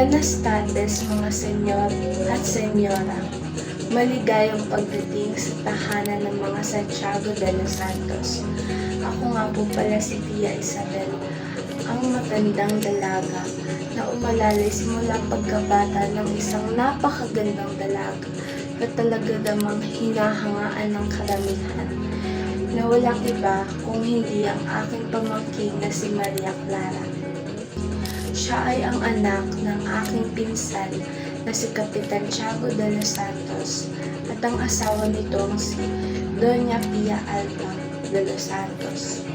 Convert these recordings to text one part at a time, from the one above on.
Buenas tardes mga senyor at senyora. Maligayang pagdating sa tahanan ng mga Santiago de los Santos. Ako nga po pala si Tia Isabel, ang matandang dalaga na umalalay simula pagkabata ng isang napakagandang dalaga na talaga namang hinahangaan ng karamihan, na walang iba kung hindi ang aking pamangkin na si Maria Clara. Siya ay ang anak ng aking pinsan na si Kapitan Tiago de los Santos at ang asawa nitong si Doña Pia Alba de los Santos.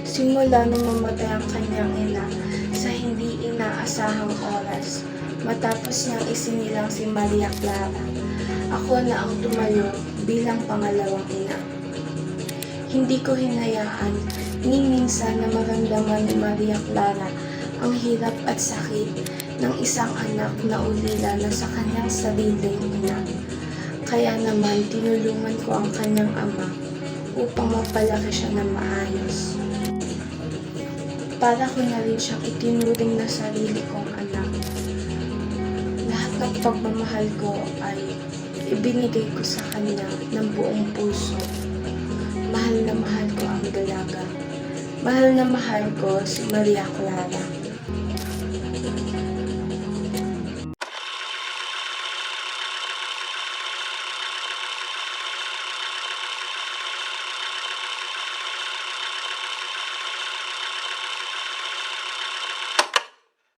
Simula nung mamatay ang kanyang ina sa hindi inaasahang oras, matapos niyang isinilang si Maria Clara, ako na ang tumayo bilang pangalawang ina. Hindi ko hinayaan ni minsan na maramdaman ni Maria Clara ang hirap at sakit ng isang anak na ulila na sa kanyang sariling ina. Kaya naman tinulungan ko ang kanyang ama upang mapalaki siya ng maayos. Para ko na rin siyang itinuring na sarili kong anak. Lahat ng pagmamahal ko ay ibinigay ko sa kanya ng buong puso. Mahal na mahal ko ang dalaga. Mahal na mahal ko si Maria Clara.